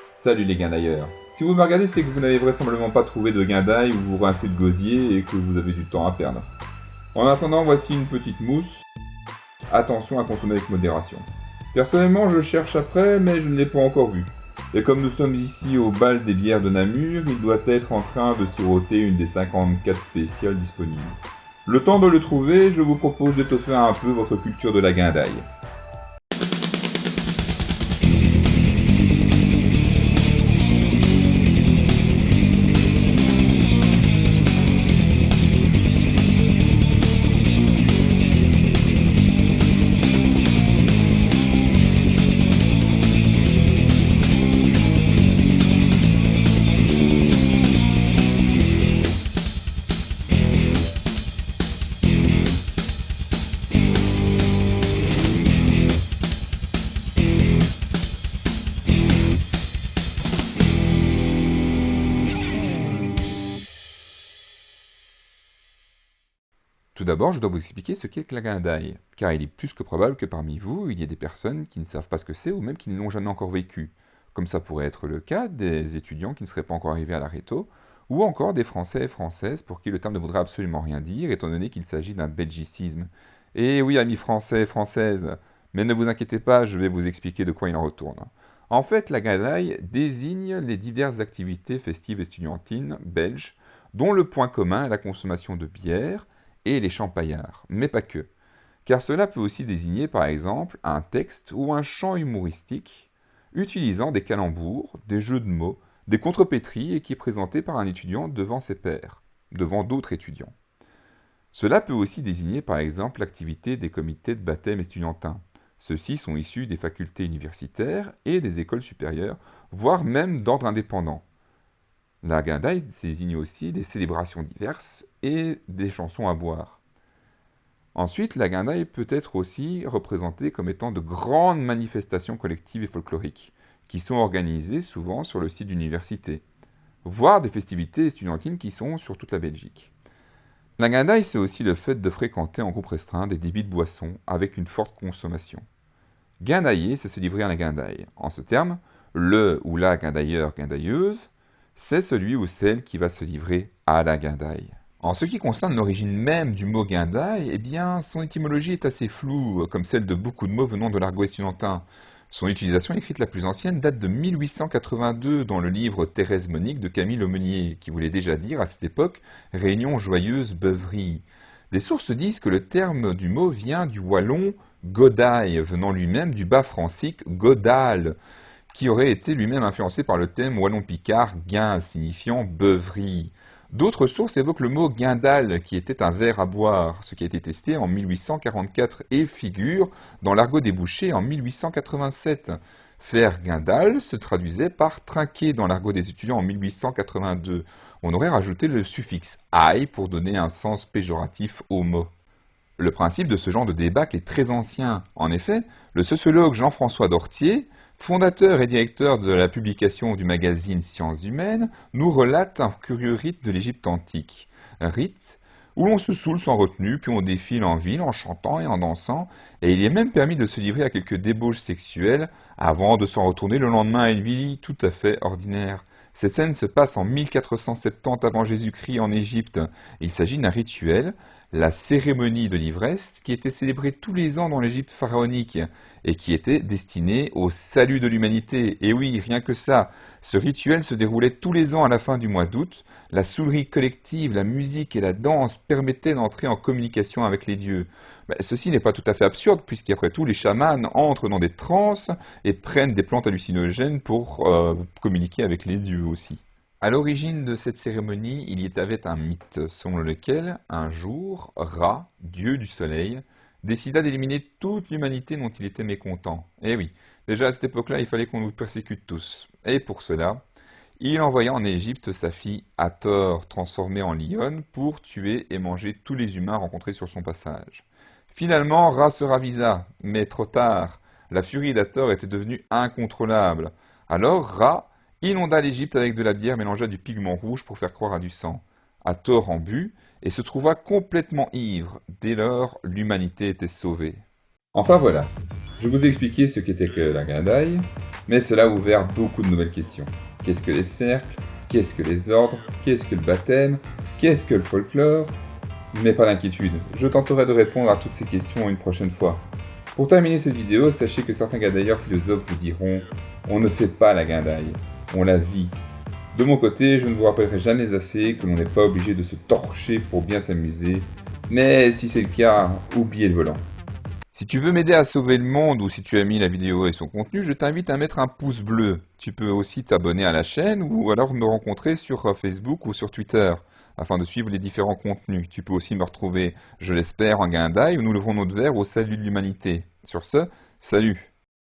Salut les guindailleurs. Si vous me regardez, c'est que vous n'avez vraisemblablement pas trouvé de guindaille ou vous rincez de gosier et que vous avez du temps à perdre. En attendant, voici une petite mousse. Attention à consommer avec modération. Personnellement, je cherche après, mais je ne l'ai pas encore vu. Et comme nous sommes ici au bal des bières de Namur, il doit être en train de siroter une des 54 spéciales disponibles. Le temps de le trouver, je vous propose d'étoffer un peu votre culture de la guindaille. Tout d'abord, je dois vous expliquer ce qu'est la guindaille, car il est plus que probable que parmi vous, il y ait des personnes qui ne savent pas ce que c'est ou même qui ne l'ont jamais encore vécu, comme ça pourrait être le cas des étudiants qui ne seraient pas encore arrivés à la réto, ou encore des Français et Françaises pour qui le terme ne voudrait absolument rien dire, étant donné qu'il s'agit d'un belgicisme. Et oui, amis français et françaises, mais ne vous inquiétez pas, je vais vous expliquer de quoi il en retourne. En fait, la guindaille désigne les diverses activités festives et estudiantines belges, dont le point commun est la consommation de bière, et les champaillards, mais pas que. Car cela peut aussi désigner par exemple un texte ou un chant humoristique utilisant des calembours, des jeux de mots, des contrepétries et qui est présenté par un étudiant devant ses pairs, devant d'autres étudiants. Cela peut aussi désigner par exemple l'activité des comités de baptême estudiantin. Ceux-ci sont issus des facultés universitaires et des écoles supérieures, voire même d'ordre indépendant. La guindaille désigne aussi des célébrations diverses et des chansons à boire. Ensuite, la guindaille peut être aussi représentée comme étant de grandes manifestations collectives et folkloriques, qui sont organisées souvent sur le site d'université, voire des festivités estudiantines qui sont sur toute la Belgique. La guindaille, c'est aussi le fait de fréquenter en groupe restreint des débits de boissons avec une forte consommation. Guindailler, c'est se livrer à la guindaille. En ce terme, le ou la guindailleur, guindailleuse, c'est celui ou celle qui va se livrer à la guindaille. En ce qui concerne l'origine même du mot guindaille, eh bien, son étymologie est assez floue, comme celle de beaucoup de mots venant de l'argot estudiantin. Son utilisation écrite la plus ancienne date de 1882 dans le livre Thérèse Monique de Camille Aumenier, qui voulait déjà dire à cette époque réunion joyeuse, beuverie. Des sources disent que le terme du mot vient du wallon godaille, venant lui-même du bas francique godal, qui aurait été lui-même influencé par le thème wallon-picard guin, signifiant beuverie. D'autres sources évoquent le mot guindal, qui était un verre à boire, ce qui a été testé en 1844 et figure dans l'argot des bouchers en 1887. Faire guindal se traduisait par trinquer dans l'argot des étudiants en 1882. On aurait rajouté le suffixe aille pour donner un sens péjoratif au mot. Le principe de ce genre de débat est très ancien. En effet, le sociologue Jean-François Dortier, fondateur et directeur de la publication du magazine Sciences humaines, nous relate un curieux rite de l'Égypte antique. Un rite où l'on se saoule sans retenue, puis on défile en ville en chantant et en dansant, et il est même permis de se livrer à quelques débauches sexuelles avant de s'en retourner le lendemain à une vie tout à fait ordinaire. Cette scène se passe en 1470 avant Jésus-Christ en Égypte. Il s'agit d'un rituel, la cérémonie de l'ivresse, qui était célébrée tous les ans dans l'Égypte pharaonique et qui était destinée au salut de l'humanité. Et oui, rien que ça. Ce rituel se déroulait tous les ans à la fin du mois d'août. La saoulerie collective, la musique et la danse permettaient d'entrer en communication avec les dieux. Ben, ceci n'est pas tout à fait absurde, puisqu'après tout, les chamans entrent dans des transes et prennent des plantes hallucinogènes pour communiquer avec les dieux aussi. À l'origine de cette cérémonie, il y avait un mythe selon lequel, un jour, Ra, dieu du soleil, décida d'éliminer toute l'humanité dont il était mécontent. Eh oui, déjà à cette époque-là, il fallait qu'on nous persécute tous. Et pour cela, il envoya en Égypte sa fille Hathor, transformée en lionne, pour tuer et manger tous les humains rencontrés sur son passage. Finalement, Ra se ravisa, mais trop tard. La furie d'Hathor était devenue incontrôlable. Alors Ra inonda l'Égypte avec de la bière mélangée à du pigment rouge pour faire croire à du sang. Hathor en but et se trouva complètement ivre. Dès lors, l'humanité était sauvée. Enfin voilà, je vous ai expliqué ce qu'était que la guindaille, mais cela a ouvert beaucoup de nouvelles questions. Qu'est-ce que les cercles? Qu'est-ce que les ordres? Qu'est-ce que le baptême? Qu'est-ce que le folklore? Mais pas d'inquiétude, je tenterai de répondre à toutes ces questions une prochaine fois. Pour terminer cette vidéo, sachez que certains guindailleurs philosophes vous diront « On ne fait pas la guindaille, on la vit ». De mon côté, je ne vous rappellerai jamais assez que l'on n'est pas obligé de se torcher pour bien s'amuser, mais si c'est le cas, oubliez le volant. Si tu veux m'aider à sauver le monde ou si tu as aimé la vidéo et son contenu, je t'invite à mettre un pouce bleu. Tu peux aussi t'abonner à la chaîne ou alors me rencontrer sur Facebook ou sur Twitter afin de suivre les différents contenus. Tu peux aussi me retrouver, je l'espère, en guindaille où nous levons notre verre au salut de l'humanité. Sur ce, salut!